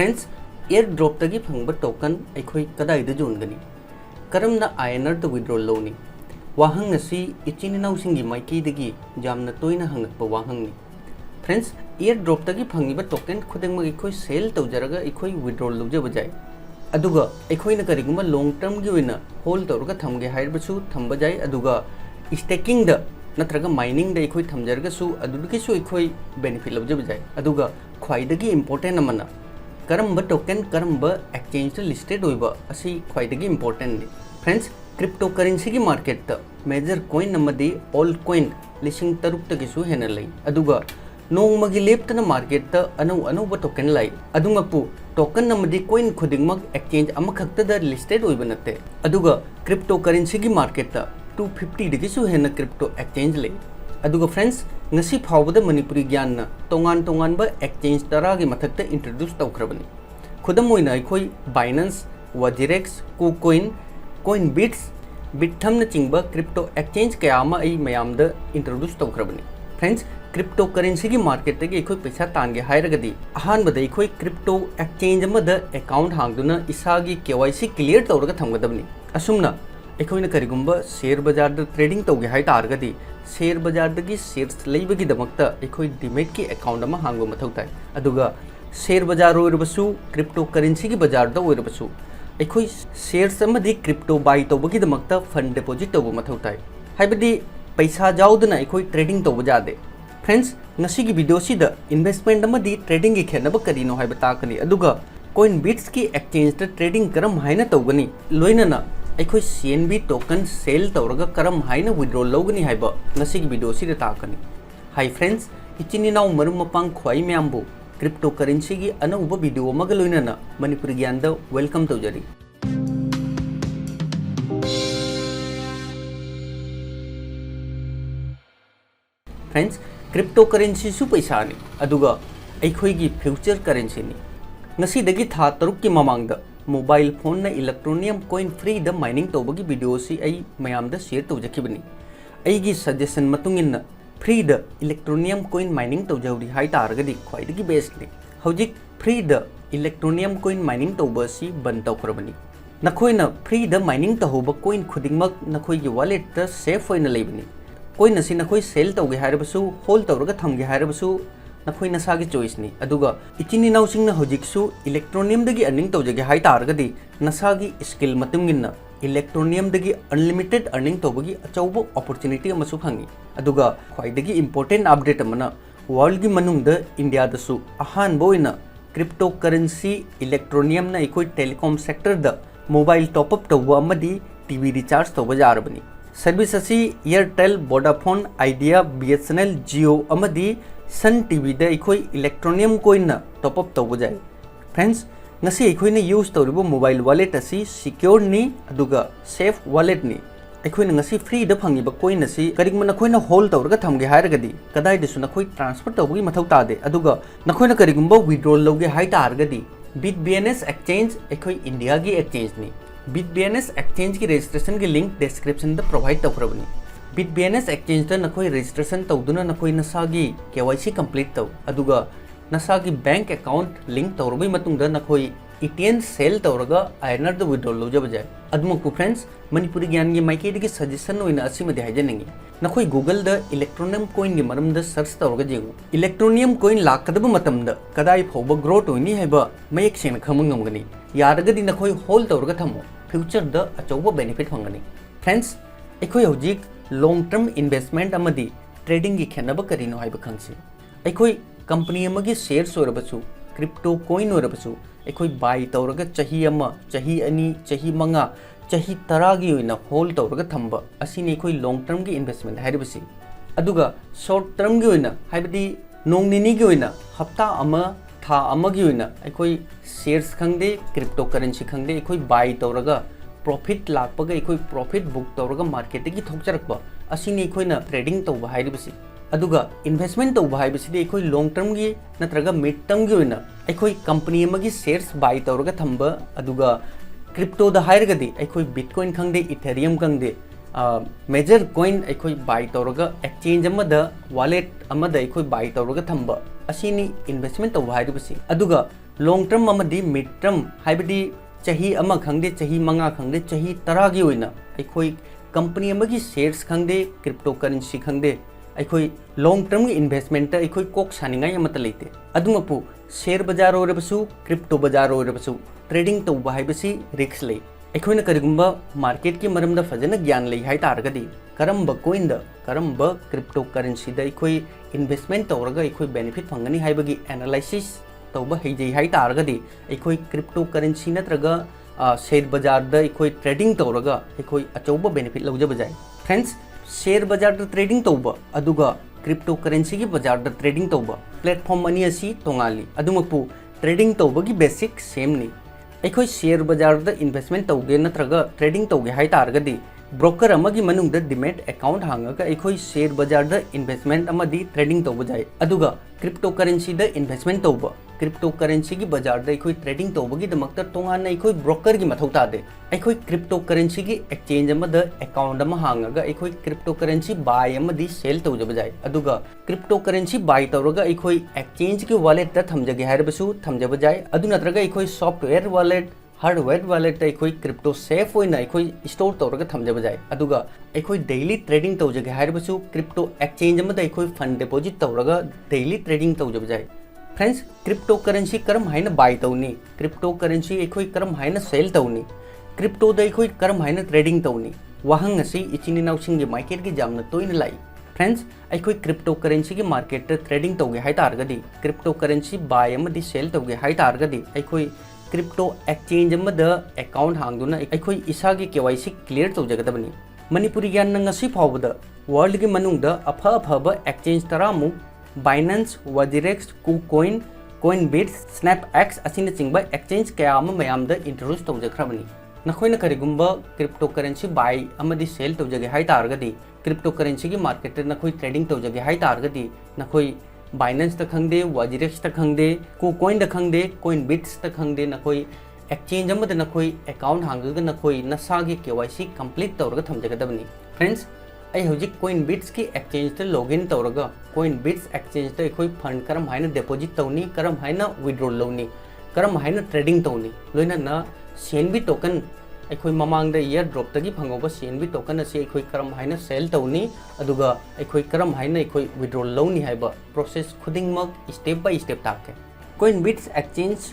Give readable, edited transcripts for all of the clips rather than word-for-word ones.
Friends airdrop तगी फंग token अखोई कदाई जोनगनी करमना आयनर द विड्रॉल लोनी वाहंग असी इचिन इनाउसिंगी माइकीदगी जामना तोइना हंगकपा वाहंगनी फ्रेंड्स एयर ड्रॉप तगी फंगिबा टोकन खुदेंगमग अखोई सेल तौजरगा अखोई विड्रॉल लौजबा जाय अदुगा अखोइना करिगुंबा लॉन्ग टर्म गी ओइना होल्ड तौरगा थमगे हाइरबसु थंबा जाय अदुगा स्टेकिंग द नत्रगा माइनिंग द अखोई थमजरगसु अदुदगिसु अखोई बेनिफिट लौजबा जाय अदुगा ख्वाइदगी इंपोर्टेंट अमना करम टोकन करम एक्सचेंज लिस्टेड होइबा असी ख्वाइदगी इंपोर्टेंट ने फ्रेंड्स क्रिप्टो करेंसी की मार्केट मेजर कॉइन नमदी ऑल कॉइन लिसिंग तरुक तगिसु हेन लई अदुगा नोंगमगी लेप्तना मार्केट अनौ अनौब टोकन लाई अदुंगपु टोकन नमदी कॉइन खुदिंगमग एक्सचेंज अमखक्तदा लिस्टेड होइबा नते अदुगा क्रिप्टो करेंसी की मार्केट 250 दगिसु हेन क्रिप्टो एक्सचेंज लई अदुगा फ्रेंड्स ngasi फावबद मणिपुरी ज्ञान तोंगान तोंगान ब एक्सचेंज तरा की मथक इंट्रोड्यूस तौख्रबनी खुदम ओइना अखोई Binance WazirX KuCoin Coinbits बिटथम चिंब क्रिप्टो एक्सचेंज कया मयामद इंट्रोड्यूस तौख्रबनी फ्रेंड्स क्रिप्टो करेंसी की मार्केट तगी अखोई पैसा तानगे हायरगदी अहानबद अखोई क्रिप्टो एक्सचेंज अमद अकाउंट हांगदुना इसागी केवाईसी क्लियर तौरगा थमगदबनी असुमना अखोइना करिगुंबा शेयर बाजार ट्रेडिंग तौगे हाय तारगदी शेयर बाजार शेयर्स लेबगीदमक्ता अखोई डिमेट की अकाउंट अमा हांगबा मथौ ताय अदुगा शेयर बाजार ओइरबसु क्रिप्टो करेंसी की बाजार द ओइरबसु अखोई शेयर्स अमदी क्रिप्टो बाय तौबगीदमक्ता फंड डिपॉजिट तौबा मथौ ताय हाइबदी पैसा जाउदना अखोई ट्रेडिंग तौबा जादे फ्रेंड्स ngasi की वीडियो सिदा इन्वेस्टमेंट अमदी ट्रेडिंग की खेनब करिनो हाइबा ताकनी अदुगा कॉइन बिट्स की एक्सचेंज द ट्रेडिंग करम हाइना तौगनी लोइनना अखोई CNB टोकन सेल तौरगा करम हाइना विड्रॉल लौगनी हाइबा ngasi की वीडियो सिदा ताकनी हाई फ्रेंड्स इचिन इनाउ मरुम मपांग ख्वाई म्यामबु क्रिप्टो करेंसी की अनौब वीडियो अमगा लोइनना मणिपुरी ज्ञान द वेलकम तौजरी फ्रेंड्स क्रिप्टो करेंसी सु पैसानी अदुगा अखोई की फ्यूचर करेंसी नि ngasi दगी था तरुक की ममांग मोबाइल फोन न इलेक्ट्रोनियम कॉइन फ्री द माइनिंग तौबगी वीडियो सी मयाम द शेयर तौजखिबनी अईगी सजेशन मतुंगिन फ्री द इलेक्ट्रोनियम कॉइन माइनिंग तौजौरी हाई तारगदी ख्वाइदगी बेस्ट ने हौजिक फ्री द इलेक्ट्रोनियम कॉइन माइनिंग तौबसी बंद तौखरबनी नखोइना फ्री द माइनिंग तौब कॉइन खुदिंगमक नखोइगी वॉलेट द सेफ होइना लेबनी कोइन असी नखोइ सेल तौगे हायरबसु होल्ड तौरगा थमगे हायरबसु नखोइ नसागी चॉइस नि अदुगा इचिन इनाउसिंग न हौजिकसु इलेक्ट्रोनियम दगी अर्निंग तौजगे हाय तारगदी नसागी स्किल मतुंगिन इलेक्ट्रोनियम दगी अनलिमिटेड अर्निंग तौबगी अचौब अपॉर्चुनिटी अमसु फंगी अदुगा ख्वाइदगी इंपोर्टेंट अपडेट अमना वर्ल्ड की मनुंग द इंडिया दसु अहान बोइना क्रिप्टो करेंसी इलेक्ट्रोनियम न इकोई टेलीकॉम सेक्टर द मोबाइल टॉप अप तौबा अमदी टीवी रिचार्ज तौबा जारबनी सर्विस असी Airtel Vodafone Idea BSNL Jio अमदी सन टीवी द इकोई इलेक्ट्रोनियम कोइन टॉप अप तौबा जाय फ्रेंड्स ngasi अखोइना यूज तौरिबो मोबाइल वॉलेट असी सिक्योर नि अदुगा सेफ वॉलेट नि अखोइना ngasi फ्री द फंगिबा कोइन असी करिगमन नखोइना होल्ड तौरगा थमगे हायरगदी कदाइ दिसु नखोइ ट्रांसफर तौबगी मथौ तादे अदुगा नखोइना करिगुंबा विड्रॉल लौगे हाय तारगदी BitBNS एक्सचेंज अखोइ इंडिया की एक्सचेंज नि BitBNS एक्सचेंज की रजिस्ट्रेशन की लिंक डिस्क्रिप्शन द प्रोवाइड तौखरबनी BitBNS एक्सचेंज द नखोइ रजिस्ट्रेशन तौदुना नखोइ नसागी KYC कंप्लीट तौ अदुगा नसागी बैंक अकाउंट लिंक तौरबई मतुंगदा नखोइ ETN सेल तौरगा आयनर द विड्रॉल लौजब जाय अदुमकु फ्रेंड्स मणिपुरी ज्ञान की माइकेदगी सजेशन ओइना असिमदि हाइजनिंगी नखोइ गूगल द इलेक्ट्रोनियम कॉइन की मरम द सर्च तौरगा जेंगु इलेक्ट्रोनियम कॉइन लाकदब मतम द कदाइ फौबा ग्रोथ ओइनी हाइबा मयक सेन खमंगमगनी यारगदी नखोइ होल्ड तौरगा थमो फ्यूचर द अचौबा बेनिफिट फंगनी फ्रेंड्स अखोइ हौजिक लॉन्ग टर्म इन्वेस्टमेंट अमदी ट्रेडिंग की खेनब करिनो हाइबा खंगसी अखोइ कंपनी अमगी शेयर्स ओरबसु क्रिप्टो कॉइन ओरबसु अखोइ बाय तौरगा चाही अमा चाही अनी चाही मंगा चाही तरागी ओइना होल्ड तौरगा थंबा असिनी अखोइ लॉन्ग टर्म की इन्वेस्टमेंट हाइरबसी अदुगा शॉर्ट टर्म की ओइना हाइबदी नोंग निनी की ओइना हफ्ता अमा था अमगी ओइना अखोइ शेयर्स खंगदे क्रिप्टो करेंसी खंगदे अखोइ बाय तौरगा प्रॉफिट लापगा अखोइ प्रॉफिट बुक तौरगा मार्केट की थोकचरकबा असिनी अखोइना ट्रेडिंग तौबा हाइरबसी अदुगा इन्वेस्टमेंट तौबा हाइबसिदि अखोइ लॉन्ग टर्म की नत्रगा मिड टर्म की ओइना अखोइ कंपनी अमगी शेयर्स बाय तौरगा थंबा अदुगा क्रिप्टो द हाइरगदी अखोइ बिटकॉइन खंगदे इथेरियम खंगदे मेजर कॉइन अखोइ बाय तौरगा एक्सचेंज अमदा वॉलेट अमदा अखोइ बाय तौरगा थंबा असिनी इन्वेस्टमेंट तौबा हाइरबसी अदुगा long term amadi mid term haibadi chahi ama khangde chahi manga khangde chahi tara gi oina akhoi company amagi shares khangde cryptocurrency khangde akhoi long term gi investment ta akhoi kok saningai amata leite adumapu share bajar oirabasu crypto bajar oirabasu trading tauba haibasi risk lei अखोना करिगुंबा market की मरम दा फजन ज्ञान लई high तारगदी करम coin दा करम क्रिप्टो करेंसी दा इखोई इन्वेस्टमेंट तौरगा इखोई बेनिफिट फंगनी हाइबगी एनालिसिस तौबा हेजै हाई तारगदी इखोई क्रिप्टो करेंसी नत्रगा शेयर बाजार दा इखोई ट्रेडिंग तौरगा इखोई अचौबा बेनिफिट लौजबा जाय फ्रेंड्स शेयर बाजार दा ट्रेडिंग तौबा अदुगा क्रिप्टो करेंसी की बाजार दा ट्रेडिंग तौबा प्लेटफॉर्म अनी असी तोंगाली अदुमपु ट्रेडिंग तौबगी बेसिक सेम नि अखोई शेयर बाजार दा इन्वेस्टमेंट तौगे नत्रगा ट्रेडिंग तौगे हाई तारगदी ब्रोकर अमगी मनुंग दा डिमेट अकाउंट हांगगा अखोई शेयर बाजार दा इन्वेस्टमेंट अमदी ट्रेडिंग तौबा जाय अदुगा क्रिप्टो करेंसी दा इन्वेस्टमेंट तौबा क्रिप्टो करेंसी की बाजार दा अखोई ट्रेडिंग तौबगी दमक्ता तोंगान अखोई ब्रोकर की मथौ तादे अखोई क्रिप्टो करेंसी की एक्सचेंज अमदा अकाउंट अमा हांगगा अखोई क्रिप्टो करेंसी बाय अमदी सेल तौजबा जाय अदुगा क्रिप्टो करेंसी बाय तौरगा अखोई एक्सचेंज की वॉलेट दा थमजगे हायरबसु थमजबा जाय अदु नत्रगा अखोई सॉफ्टवेयर वॉलेट हार्डवेयर वॉलेट अखोई क्रिप्टो सेफ होइना अखोई स्टोर तौरगा थमजबा जाय अदुगा अखोई डेली ट्रेडिंग तौजगे हायरबसु क्रिप्टो एक्सचेंज अमदा अखोई फंड डिपॉजिट तौरगा डेली ट्रेडिंग तौजबा जाय फ्रेंड्स क्रिप्टो करेंसी करम हाइना बाय तौनी क्रिप्टो करेंसी अखोई करम हाइना सेल तौनी क्रिप्टो दा अखोई करम हाइना ट्रेडिंग तौनी वाहंग असी इचिनिनाउसिंग मार्केट की जामना तोइन लाई फ्रेंड्स अखोई क्रिप्टो करेंसी की मार्केट ट्रेडिंग तौगे हाई तारगदी क्रिप्टो करेंसी बाय अमदी सेल तौगे हाई तारगदी अखोई क्रिप्टो एक्सचेंज अमदा अकाउंट हांगदुना अखोई इसागी केवाईसी क्लियर तौजगदबनी मणिपुरी ज्ञान ngasi फावबदा वर्ल्ड की मनुंगदा अफा अफाबा एक्सचेंज तरामु Binance WazirX KuCoin Coinbits SnapEx असिन चिंगबा एक्सचेंज कया अमा मयामदा इंट्रोड्यूस तौजखरबनी नखोइना करिगुंबा क्रिप्टो करेंसी बाय अमदी सेल तौजगे हाई तारगदी क्रिप्टो करेंसी की मार्केट नखोई ट्रेडिंग तौजगे हाई तारगदी नखोई बाइनेंस ता खंगदे वाजिरेक्स ता खंगदे कुकॉइन दा खंगदे कोइनबिट्स ता खंगदे नखोई एक्सचेंज अमदा नखोई अकाउंट हांगगा नखोई नसागी केवाईसी कंप्लीट तौरगा थमजगदबनी फ्रेंड्स आई हौजिक कोइनबिट्स की एक्सचेंज ता लॉगिन तौरगा कोइनबिट्स एक्सचेंज ता अखोई फंड करम हाइना डिपॉजिट तौनी करम हाइना विड्रॉल लौनी करम हाइना ट्रेडिंग तौनी लोइना ना सीएनबी टोकन अखोई ममांग दा ईयर ड्रॉप तगी फंगोबा सीएनबी टोकन असी अखोई करम हाइना सेल तौनी अदुगा अखोई करम हाइना अखोई विड्रॉल लौनी हाइबा प्रोसेस खुदिंगमक स्टेप बाय स्टेप ताके कोइनबिट्स एक्सचेंज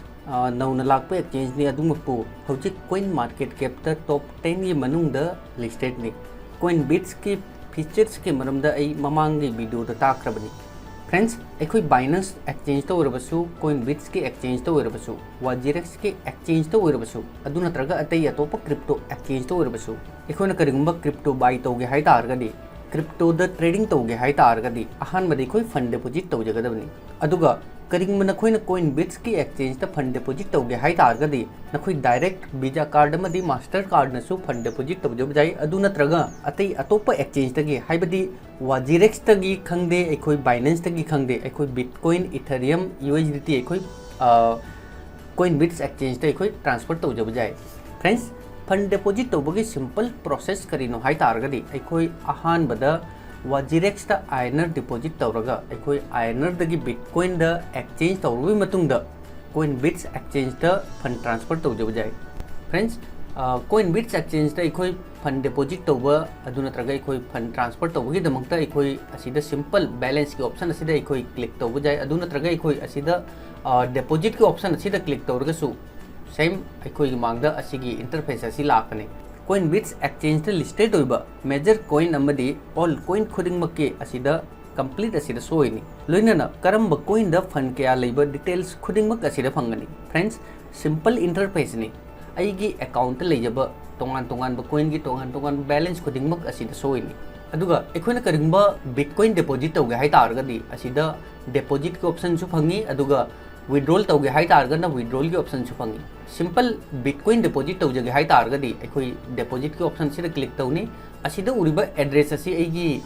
नौना लाकपा एक्सचेंज ने अदुमपु हौजिक कोइन मार्केट कैप ता टॉप 10 की मनुंग दा लिस्टेड ने कोइनबिट्स की फीचर्स के मरमदा आई ममांग की वीडियो दा ताक्रबनी फ्रेंड्स अखोई बाइनेंस एक्सचेंज तो ओरबसु कोइनबिट्स के एक्सचेंज तो ओरबसु वाजिरेक्स के एक्सचेंज तो ओरबसु अदु नत्रगा अतै अतोप क्रिप्टो एक्सचेंज तो ओरबसु अखोइना करिगुंबा क्रिप्टो बाय तौगे हाई तारगदी क्रिप्टो द ट्रेडिंग तौगे हाई तारगदी अहानबदि अखोई फंड डिपॉजिट तौजगदबनी अदुगा करिंगम नखोइना कोइनबिट्स की एक्सचेंज ता फंड डिपॉजिट तौगे हाई तारगदी नखोई डायरेक्ट वीजा कार्ड अमदी मास्टर कार्ड नसु फंड डिपॉजिट तौजब जाय अदु नत्रगा अतै अतोप एक्सचेंज तगी हाइबदी वाजिरेक्स तगी खंगदे अखोई बाइनेंस तगी खंगदे अखोई बिटकॉइन इथेरियम यूएसडीटी अखोई कोइनबिट्स एक्सचेंज ता अखोई ट्रांसफर तौजब जाय फ्रेंड्स फंड डिपॉजिट तौबगी सिंपल प्रोसेस करिनो हाई तारगदी अखोई अहानबदा वाजिरेक्स ता आयनर डिपॉजिट तौरगा अखोई आयनर दगी बिटकॉइन दा एक्सचेंज तौरबी मतुंगदा कोइनबिट्स एक्सचेंज ता फंड ट्रांसफर तौजब जाय फ्रेंड्स कोइनबिट्स एक्सचेंज ता अखोई फंड डिपॉजिट तौबा अदु नत्रगा अखोई फंड ट्रांसफर तौबगी दमक्ता अखोई असिदा सिंपल बैलेंस की ऑप्शन असिदा अखोई क्लिक तौब जाय अदु नत्रगा अखोई असिदा डिपॉजिट की ऑप्शन असिदा क्लिक तौरगसु सेम अखोई मांगदा असिगी इंटरफेस असी लाकने कोइनबिट्स एक्सचेंज ता लिस्टेड होइबा मेजर कोइन अमदी ऑल कोइन खुदिंगमके असिदा कंप्लीट असिदा सोइनी लोइनना करम कोइन दा फंड कया लेबा डिटेल्स खुदिंगमक असिदा फंगनी फ्रेंड्स सिंपल इंटरफेस नि अईगी अकाउंट लेजबा तोंगान तोंगान कोइन की तोंगान तोंगान बैलेंस खुदिंगमक असिदा सोइनी अदुगा अखोइना करिंगबा बिटकॉइन डिपॉजिट तौगे हाई तारगदी असिदा डिपॉजिट की ऑप्शन सु फंगी अदुगा विड्रॉल तौगे हाई तारगना विड्रॉल की ऑप्शन सु फंगी सिंपल बिटकॉइन डिपॉजिट तौजगे हाई तारगदी अखोई डिपॉजिट की ऑप्शन से क्लिक तौनी असिदा उरिबा एड्रेस असी एगी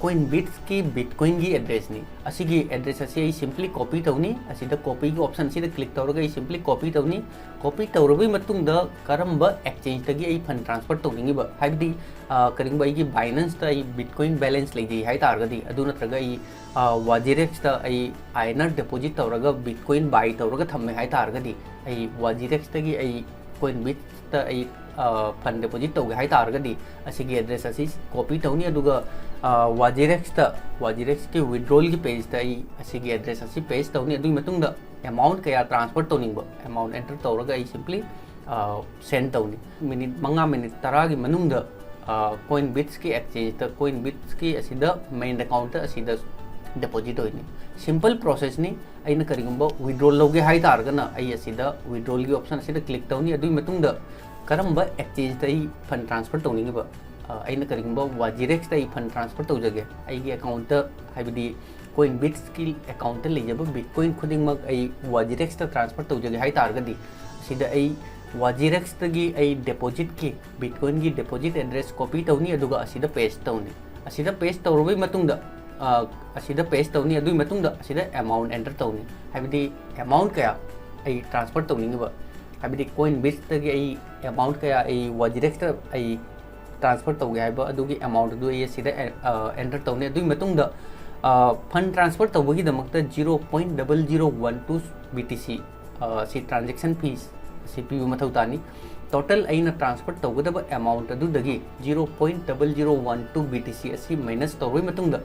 कोइन बिट्स की बिटकॉइन की एड्रेस नी असिगी एड्रेस असी आई सिंपली कॉपी तौनी असिदा कॉपी की ऑप्शन असिदा क्लिक तौरगा आई सिंपली कॉपी तौनी कॉपी तौरबई मतुंगदा करंबा एक्सचेंज तगी आई फंड ट्रांसफर तौनिंगिबा हाइबदी करिंगबा आई बाइनेंस ता आई बिटकॉइन बैलेंस लेजै हाइ तारगदी अदु नत्रगा आई वाजिरेक्स ता आई आइनर डिपॉजिट तौरगा बिटकॉइन बाय तौरगा थम्मे हाइ तारगदी आई वाजिरेक्स तगी आई कोइन बिट्स ता आई फंड डिपॉजिट तौगे हाइ तारगदी असिगी एड्रेस असी कॉपी तौनी अदुगा वाजिरेक्स के विड्रॉल की पेज ता आई असिगी एड्रेस असी पेस्ट तौनी अदुगी मतुंगदा अमाउंट कया ट्रांसफर तौनिंगबा अमाउंट एंटर तौरगा आई सिंपली सेंड तौनी मिनिट 5 मिनिट 10 की मनुंगदा कोइन बिट्स की एक्सचेंज ता कोइन बिट्स की असिदा मेन अकाउंट असिदा डिपॉजिट होइनी सिंपल प्रोसेस नि अइना करिगुंबा विड्रॉल लौगे हाइ तारगना आई असिदा विड्रॉल की ऑप्शन असिदा क्लिक तौनी अदुगी मतुंगदा करंबा एक्सचेंज ता फंड ट्रांसफर तौनिंगिबा अइना करिगुंबा वाजिरेक्स ता फंड ट्रांसफर तौजगे अइगी अकाउंट हाइबदी कोइन बिट्स की अकाउंट लेजब बिटकॉइन खुदिंगमक अइ वाजिरेक्स ता ट्रांसफर तौजगे हाइ तारगदी सिदा अइ वाजिरेक्स तगी अइ डिपॉजिट की बिटकॉइन की डिपॉजिट एड्रेस कॉपी तौनी अदुगा असिदा पेस्ट तौनी असिदा पेस्ट तौरबई मतुंगदा असिदा पेस्ट तौनी अदुगी मतुंगदा असिदा अमाउंट एंटर तौनी हाइबदी अमाउंट कया अइ ट्रांसफर तौनिंगिबा हाइबदी कोइन बिट्स तगी अइ अमाउंट कया अइ वाजिरेक्स ता अइ ट्रांसफर तौगे हाइबा अदुगी अमाउंट अदु अइ असिदा एंटर तौनी अदुगी मतुंगदा फंड ट्रांसफर तौबगी दमकता 0.0012 BTC सी ट्रांजैक्शन फीस सी पीबा मथौ तानी टोटल अइना ट्रांसफर तौगदबा अमाउंट अदुदगी 0.0012 BTC असी माइनस तौरबई मतुंगदा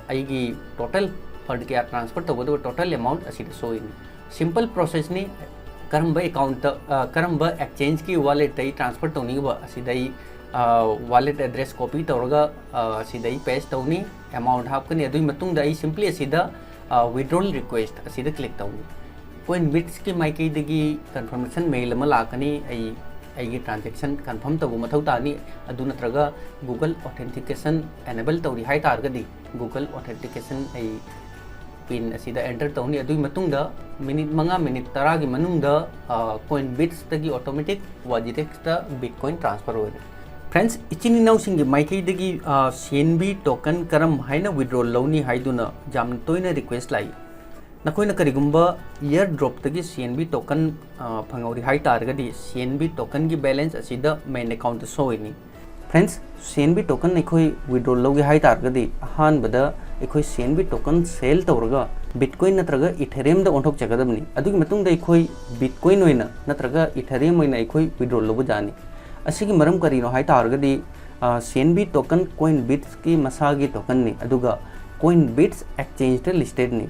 अइगी टोटल फंड कया ट्रांसफर तौगदबा टोटल अमाउंट असिदा सोइनी सिंपल प्रोसेस नि करंबा अकाउंट करंबा एक्सचेंज की वॉलेट तई ट्रांसफर तौनिबा असिदई वॉलेट एड्रेस कॉपी तौरगा असिदई पेस्ट तौनी अमाउंट हापकनी अदुई मतुंगदा आई सिंपली असिदा विड्रॉल रिक्वेस्ट असिदा क्लिक तौनी कोइन बिट्स की माइकईदगी कंफर्मेशन मेल अमा लाकनी आई ट्रांजैक्शन कंफर्म तब मथौ तानी अदु नत्रगा गूगल ऑथेंटिकेशन एनेबल तौरी हाइ तारगदी गूगल ऑथेंटिकेशन आई पिन असिदा एंटर तौनी अदुई मतुंगदा मिनिट 5 मिनिट 10 की मनुंगदा कोइन बिट्स तगी ऑटोमेटिक वाजिरेक्स ता बिटकॉइन ट्रांसफर होय फ्रेंड्स इचिन इनाउसिंगी माइकईदगी CNB टोकन करम हाइना विड्रॉल लौनी हाइदुना जाम तोइना रिक्वेस्ट लाई नखोइना करिगुंबा ईयर ड्रॉप तगी CNB टोकन फंगौरी हाइ तारगदी CNB टोकन की बैलेंस असिदा मेन अकाउंट सोइनी फ्रेंड्स CNB टोकन अखोई विड्रॉल लौगे हाइ तारगदी अहानबदा अखोई CNB टोकन सेल तौरगा बिटकॉइन नत्रगा इथेरियम दा ओंथोक चगदबनी अदुगी मतुंगदा अखोई बिटकॉइन होइना नत्रगा इथेरियम होइना अखोई विड्रॉल लौबो जानी असिगी मरम करिनो हाइ तारगदी CNB टोकन कोइन बिट्स की मसागी टोकन नि अदुगा कोइन बिट्स एक्सचेंज ता लिस्टेड नि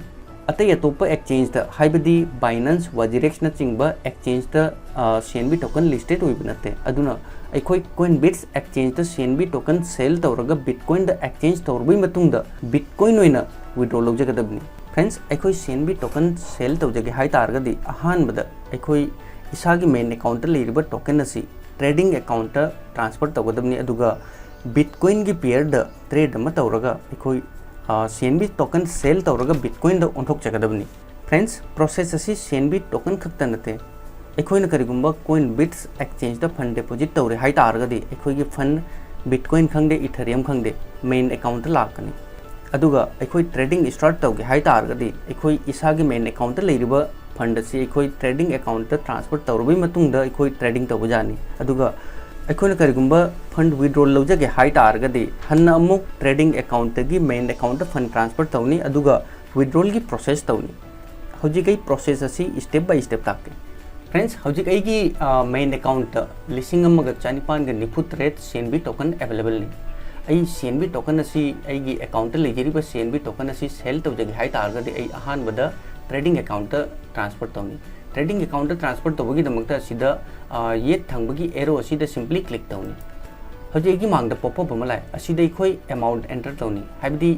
अतई अतोपा एक्सचेंज ता हाइबदी बाइनेंस वाजिरेक्स न चिंगबा एक्सचेंज ता CNB टोकन लिस्टेड होइब नते अदुना अखोई कोइन बिट्स एक्सचेंज ता CNB टोकन सेल तौरगा बिटकॉइन दा एक्सचेंज तौरबई मतुंगदा बिटकॉइन होइना विड्रॉल लौजगदबनी फ्रेंड्स अखोई CNB टोकन सेल तौजगे हाइ तारगदी अहानबदा अखोई इसागी मेन अकाउंट लेरिबा टोकन असी ट्रेडिंग अकाउंट ट्रांसफर तौगदबनी अदुगा बिटकॉइन की पेयर दा ट्रेड अमा तौरगा अखोई CNB टोकन सेल तौरगा बिटकॉइन दा ओंथोक चगदबनी फ्रेंड्स प्रोसेस असी CNB टोकन खक्ता नते अखोइना करिगुंबा कोइन बिट्स एक्सचेंज दा फंड डिपॉजिट तौरे हाइ तारगदी अखोइगी फंड बिटकॉइन खंगदे इथेरियम खंगदे मेन अकाउंट लाकनी अदुगा अखोई ट्रेडिंग स्टार्ट तौगे हाइ तारगदी अखोई इसागी मेन अकाउंट लेरिबा फंड से अखोई ट्रेडिंग अकाउंट ट्रांसफर तौरबई मतुंगदा अखोई ट्रेडिंग तौबो जानी अदुगा अखोइना करिगुंबा फंड विड्रॉल लौजगे हाइ तारगदी हन्ना अमुक ट्रेडिंग अकाउंट की मेन अकाउंट फंड ट्रांसफर तौनी अदुगा विड्रॉल की प्रोसेस तौनी हौजिगई प्रोसेस असी स्टेप बाय स्टेप ताके फ्रेंड्स हौजिक अइगी main account 1994 CNB token available नि आई CNB टोकन असी अइगी अकाउंट लेजरिबा CNB टोकन असी सेल तौजगे हाइ तारगदी आई अहानबदा ट्रेडिंग अकाउंट ट्रांसफर तौनी ट्रेडिंग अकाउंट ट्रांसफर तौबगी दमकता असिदा ये थंबगी एरो असिदा सिंपली क्लिक तौनी हौजिक मांगदा पॉपअप अमा लाय असिदा अखोई अमाउंट एंटर तौनी हाइबदी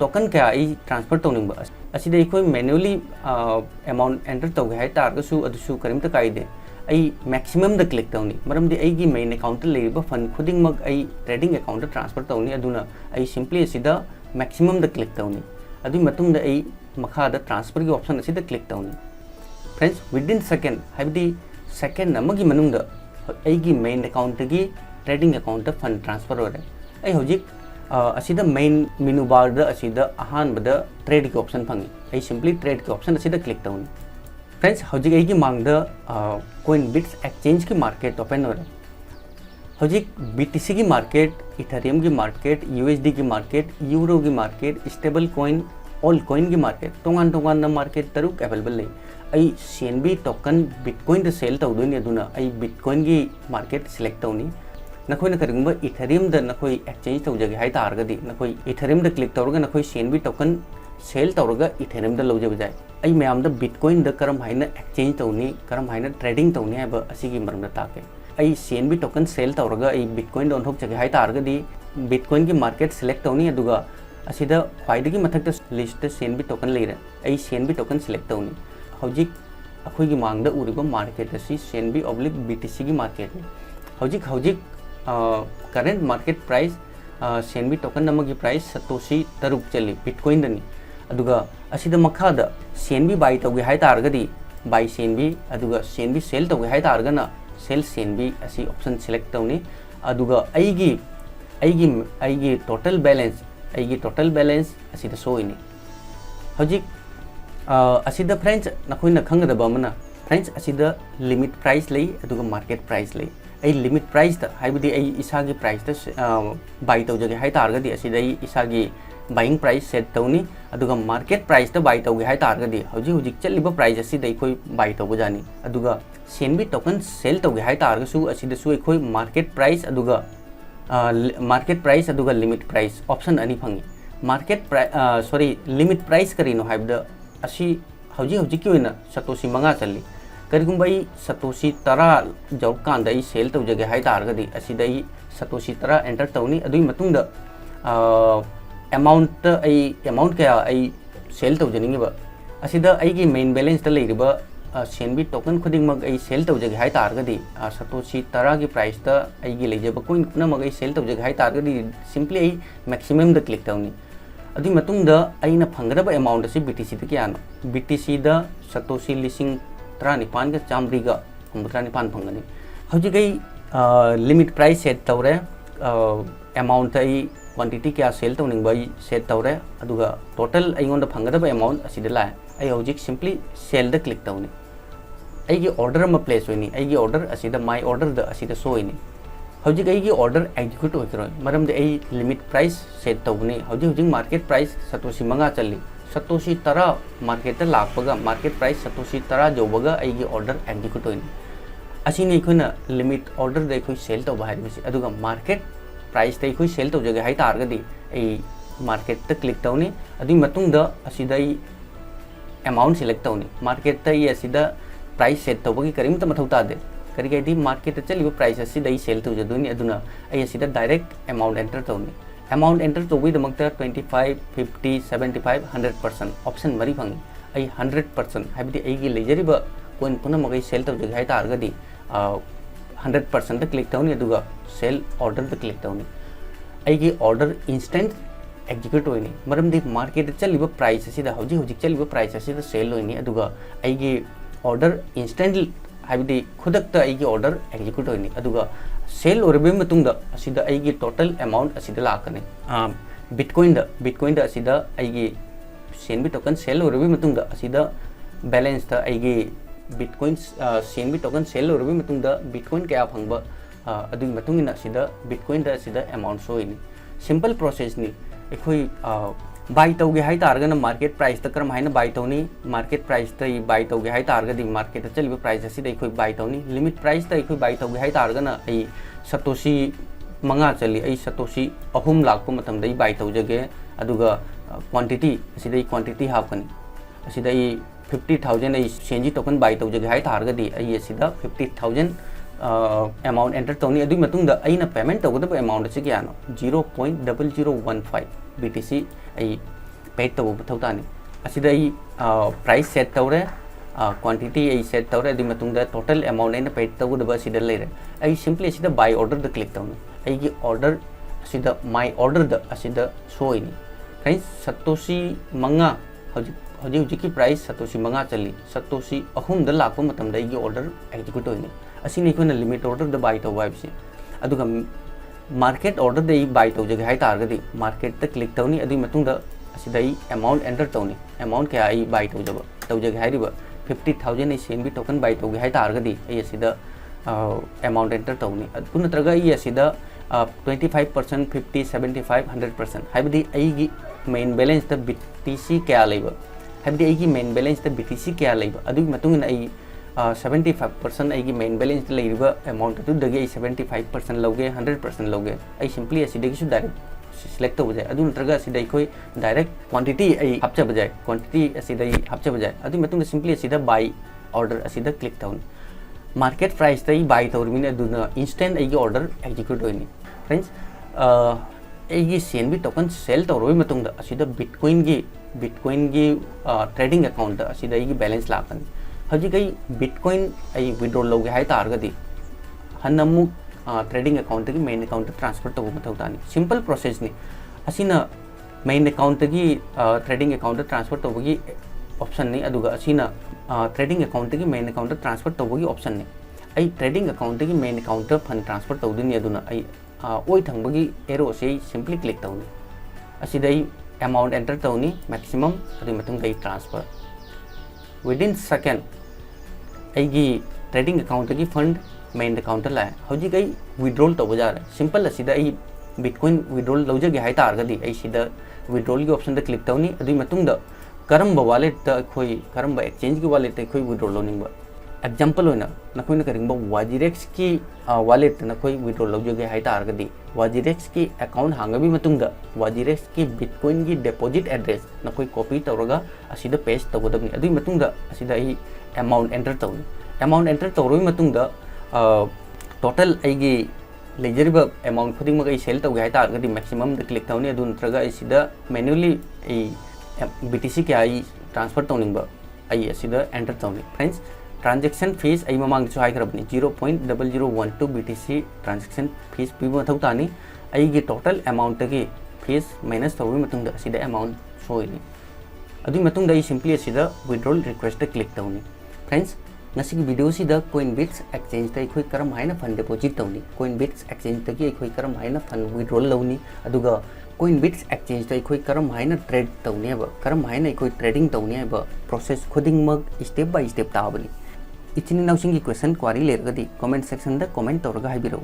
टोकन क्या आई ट्रांसफर तौनिंगबा असिदा अखोई मैन्युअली अमाउंट एंटर तौगे हाइ तारगसु अदुसु करिमता काइदे आई मैक्सिमम द क्लिक तौनी मरमदी अइगी मेन अकाउंट लेरिबा फंड खुदिंगमक आई ट्रेडिंग अकाउंट ट्रांसफर तौनी अदुना आई सिंपली असिदा मैक्सिमम द क्लिक तौनी अदुई मतुंगदा आई मखादा ट्रांसफर की ऑप्शन असिदा क्लिक तौनी फ्रेंड्स विदिन सेकेंड हाइबदी सेकेंड अमगी मनुंगदा अइगी मेन अकाउंट की ट्रेडिंग अकाउंट फंड ट्रांसफर हो रहे आई हजिक असिदा मेन मेनू बार असिदा अहानबद ट्रेड की ऑप्शन फंगी आई सिंपली ट्रेड की ऑप्शन असिदा क्लिक तौनी फ्रेंड्स हजिक आई की मांगद कोइन बिट्स एक्सचेंज की मार्केट ओपन हो रहे हजिक BTC की मार्केट इथेरियम की मार्केट USD की मार्केट यूरो की market stable coin all coin की मार्केट तोंगान तोंगान मार्केट तरुक अवेलेबल ले आई CNB टोकन बिटकॉइन द सेल तौदोनी अदुना आई बिटकॉइन की मार्केट सिलेक्ट तौनी नखोई करिगुंबा इथेरियम द नखोई एक्सचेंज तौजगे हाई तारगदी नखोई इथेरियम द क्लिक तौरगा नखोई CNB टोकन सेल तौरगा इथेरियम द लौजब जाय आई मैम द बिटकॉइन द करम हाइना एक्सचेंज तौनी करम हाइना ट्रेडिंग तौनी हाइबा असिगी मरमदा ताके आई CNB टोकन सेल तौरगा आई बिटकॉइन द ओनथोक जगे हाई तारगदी बिटकॉइन की मार्केट सिलेक्ट तौनी अदुगा असिदा ख्वाइदगी मथक्ता लिस्ट CNB टोकन लेरे आई CNB टोकन सिलेक्ट तौनी हौजिक अखोइगी मांगदा उरिबा मार्केट असी CNB ऑब्लिक BTC की मार्केट हौजिक current market price CNB token नमगी प्राइस सतोशी तरुक चली बिटकॉइन दनी अदुगा असिदा मखादा CNB बाय तौगे हाई तारगदी बाय CNB अदुगा CNB सेल तौगे हाई तारगना सेल CNB असी ऑप्शन सिलेक्ट तौनी अदुगा आईगी टोटल बैलेंस असिदा सोइनी हौजिक असिदा फ्रेंड्स नखोइना खंगदबा मना फ्रेंड्स असिदा लिमिट प्राइस लई अदुगा मार्केट प्राइस लई आई लिमिट प्राइस द हाइबदी आई इसागी प्राइस द बाय तौजगे हाई तारगदी असिदा आई इसागी बाइंग प्राइस सेट तौनी अदुगा मार्केट प्राइस द बाय तौगे हाई तारगदी हौजिक चलिबा प्राइस असिदा अखोई बाय तौबा जानी अदुगा CNB टोकन सेल तौगे हाई तारगसु असिदसु अखोई मार्केट प्राइस अदुगा लिमिट प्राइस ऑप्शन अनि फंगी लिमिट प्राइस करीनो हाइबदा असी हौजिक की ओइना सतोशी मंगा चली करिगुंबा आई सतोशी 10 जौकांद आई सेल तौजगे हाई तारगदी असिदा आई सतोशी 10 एंटर तौनी अदुई मतुंगदा अमाउंट क्या आई सेल तौजनिंगबा असिदा आईगी मेन बैलेंस द लेरिबा CNB टोकन खुदिंगमग आई सेल तौजगे हाई तारगदी सतोशी 10 की प्राइस द आईगी लेजबा कोइन पुनमग आई सेल तौजगे हाई तारगदी सिंपली आई मैक्सिमम द क्लिक तौनी अदुई मतुंगदा आईना फंगदबा अमाउंट असी BTC द क्यानो BTC द सतोशी लिसिंग 39 का चामरीगा 39 फंगनी हौजिक आई लिमिट प्राइस सेट तौरे अमाउंट आई क्वांटिटी क्या सेल तौनिंग बाई सेट तौरे अदुगा टोटल अइगोंदा फंगदबा अमाउंट असिदा लाए आई हौजिक सिंपली सेल द क्लिक तौनी आईगी ऑर्डर अमा प्लेस होइनी आईगी ऑर्डर असिदा माई ऑर्डर द असिदा सोइनी हौजिक आईगी ऑर्डर एग्जीक्यूट होइकरो मरमदे आई लिमिट प्राइस सेट तौबनी हौजिक मार्केट प्राइस सतोशी मंगा चली सतोशी 10 मार्केट लापगा मार्केट प्राइस सतोशी 10 जौबगा आईगी ऑर्डर एग्जीक्यूट होइनी असिनी अखोइना लिमिट ऑर्डर द अखोइ सेल तौबा हाइबसी अदुगा मार्केट प्राइस द अखोइ सेल तौजगे हाइ तारगदी आई मार्केट द क्लिक तौनी अदुई मतुंगदा असिदा आई अमाउंट सिलेक्ट तौनी मार्केट द आई असिदा प्राइस सेट तौबगी करिमता मथौ तादे करिगैदी मार्केट चलिबा प्राइस असिदा आई सेल तौजदोनी अदुना आई असिदा डायरेक्ट अमाउंट एंटर तौनी अमाउंट एंटर तौबीदमक्ता 25 50 75 100% ऑप्शन मरी फंगी आई 100% हाइबदी आईगी लेजरिबा कोइन पुनमग आई सेल तौजगे हाइ तारगदी 100% द क्लिक तौनी अदुगा सेल ऑर्डर द क्लिक तौनी आईगी ऑर्डर इंस्टेंट एग्जीक्यूट होइनी मरमदी मार्केट चलिबा प्राइस असिदा हौजिक चलिबा प्राइस असिदा सेल होइनी अदुगा आईगी ऑर्डर इंस्टेंट हाइबदी खुदक्ता आईगी ऑर्डर एग्जीक्यूट होइनी अदुगा सेल ओरबे मतुंगदा असिदा आईगी टोटल अमाउंट असिदा लाकने बिटकॉइन द असिदा आईगी CNB टोकन सेल ओरबे मतुंगदा असिदा balance the आईगी Bitcoin CNB token sell ओरबे मतुंगदा बिटकॉइन क्या फंगबा अदुगी मतुंगिना असिदा बिटकॉइन द असिदा अमाउंट सोइनी सिंपल प्रोसेस नि एखोई बाय तौगे हाइ तारगना मार्केट प्राइस त करम हाइना बाय तौनी मार्केट प्राइस त बाय तौगे हाइ तारगदी मार्केट चलिबा प्राइस असिदा एखोई बाय तौनी लिमिट प्राइस त एखोई बाय तौगे हाइ तारगना आई सतोशी मंगा चली आई सतोशी अहुम लाखपा मतमदा आई बाय तौजगे अदुगा क्वांटिटी असिदा आई क्वांटिटी हापकनी असिदा आई 50,000 आई CNG टोकन बाय तौजगे हाइ तारगदी आई असिदा 50,000 अमाउंट एंटर तौनी अदुई मतुंगदा आइना पेमेंट तौगदबा अमाउंट असे क्यानो 0.0015 BTC आई पेड तब मथौतानी असिदा आई प्राइस सेट तौरे क्वांटिटी आई सेट तौरे अदुई मतुंगदा टोटल अमाउंट आइना पेड तौगदबा असिदा लेरे आई सिंपली असिदा बाय ऑर्डर द क्लिक तौनी आईगी ऑर्डर असिदा माई ऑर्डर द असिदा सोइनी फ्रेंड्स सतोशी मंगा हौजिक की प्राइस सतोशी मंगा चली सतोशी अहुम द लाखपा मतमदा आईगी ऑर्डर एग्जीक्यूट होइनी असिनी अखोइना लिमिट ऑर्डर द बाय तौबा हाइबसी अदुगा मार्केट ऑर्डर दे बाय तौजगे हाई तारगदी मार्केट क्लिक तौनी अदुई मतुंगदा असिदई अमाउंट एंटर तौनी अमाउंट क्या आई बाय तौजगे हाइरिबा 50,000 सेनबी टोकन बाय तौगे हाई तारगदी आई असिदा अमाउंट एंटर तौनी अदु नत्रगा आई असिदा 25% 50 75 100% हाइबदी आईगी मेन बैलेंस द BTC क्या लेबा हाइबदी आईगी मेन बैलेंस द BTC क्या लेबा अदुई मतुंगना आई 75% आईगी मेन बैलेंस लेरिबा अमाउंट अदुदगी 75% लौगे 100% लौगे आई सिंपली असिदगी डायरेक्ट सिलेक्ट तब जाए अदु नत्रगा असिदा अखोई डायरेक्ट क्वांटिटी आई हापचब जाए क्वांटिटी असिदा हापचब जाए अदु मतुंग सिंपली असिदा बाय ऑर्डर असिदा क्लिक तौनी मार्केट प्राइस तई बाय तौरमिन अदुना इंस्टेंट आईगी ऑर्डर एग्जीक्यूट होइनी फ्रेंड्स आईगी सेनबी टोकन सेल तौरबी मतुंगदा असिदा बिटकॉइन की ट्रेडिंग अकाउंट असिदा आईगी बैलेंस लाकनी हजिक आई बिटकॉइन आई विड्रॉ लौगे हाई तारगदी हन्नमु ट्रेडिंग अकाउंट की मेन अकाउंट ट्रांसफर तब मथौ तानी सिंपल प्रोसेस ने असिना मेन अकाउंट की ट्रेडिंग अकाउंट ट्रांसफर तबगी ऑप्शन ने अदुगा असिना ट्रेडिंग अकाउंट की मेन अकाउंट ट्रांसफर तबगी ऑप्शन ने आई ट्रेडिंग अकाउंट की मेन अकाउंट फंड ट्रांसफर तौदनी अदुना आई ओई थंबगी एरो से सिंपली क्लिक तौनी असिदई अमाउंट एंटर तौनी मैक्सिमम अदुई मतुंग दई ट्रांसफर विदिन सेकेंड आईगी ट्रेडिंग अकाउंट की फंड मेन अकाउंट लाए हजिक आई विड्रॉल तब जा रहा सिंपल असिदा आई बिटकॉइन विड्रॉल लौजगे हाई तारगदी आई सिदा विड्रॉल की ऑप्शन क्लिक तौनी अदुई मतुंगदा करम वालेट अखोई करम एक्सचेंज की वालेट अखोई विड्रॉल लौनिंग एग्जांपल होना नखोइना करिंग वाजिरेक्स की वालेट नखोई विड्रॉल लौजगे हाई तारगदी वाजिरेक्स की अकाउंट हांगबी मतुंगदा वाजिरेक्स की बिटकॉइन की डिपॉजिट एड्रेस नखोई कॉपी तौरगा असिदा पेस्ट तौगदबनी अदुई मतुंगदा असिदा आई अमाउंट एंटर तौनी अमाउंट एंटर तौरबी मतुंगदा टोटल आईगी लेजरिबा अमाउंट खुदिंग मग सेल तौगे हाई तारगदी मैक्सिमम द क्लिक तौनी अदु नत्रगा असिदा मैन्युअली BTC क्या आई ट्रांसफर तौनिंगबा आई असिदा एंटर तौनी फ्रेंड्स ट्रांजेक्शन फीस आई ममांग जो हाइग्रबनी 0.0012 BTC ट्रांजेक्शन फीस पीब मथौ तानी आईगी टोटल अमाउंट की फीस माइनस तौरबी मतुंगदा असिदा अमाउंट सोइनी अदुई मतुंगदा आई सिंपली असिदा विड्रॉल रिक्वेस्ट क्लिक तौनी फ्रेंड्स नसिगी वीडियो सिदा कोइनबिट्स एक्सचेंज तई खोई करम हाइना फंड डिपॉजिट तौनी कोइनबिट्स एक्सचेंज तगी खोई करम हाइना फंड विड्रॉल लौनी अदुगा कोइनबिट्स एक्सचेंज तई खोई करम हाइना ट्रेड तौनी है करम हाइना खोई ट्रेडिंग तौनी है प्रोसेस खुदिंग मग स्टेप बाय स्टेप ताबली इचिनी नाउसिंग की क्वेश्चन क्वारी लेरगदी कमेंट सेक्शन दा कमेंट तौरगा हाइबिरो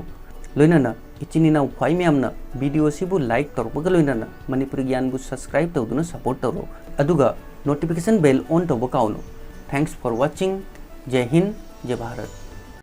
लोइनाना इचिनी नाउ ख्वाई म्यामना वीडियो सिबु लाइक तौरबगा लोइनाना मणिपुरी ज्ञान बु सब्सक्राइब तौदुना सपोर्ट तौरो अदुगा नोटिफिकेशन बेल ऑन तौबा काउनो थैंक्स फॉर वाचिंग जय हिंद जय भारत।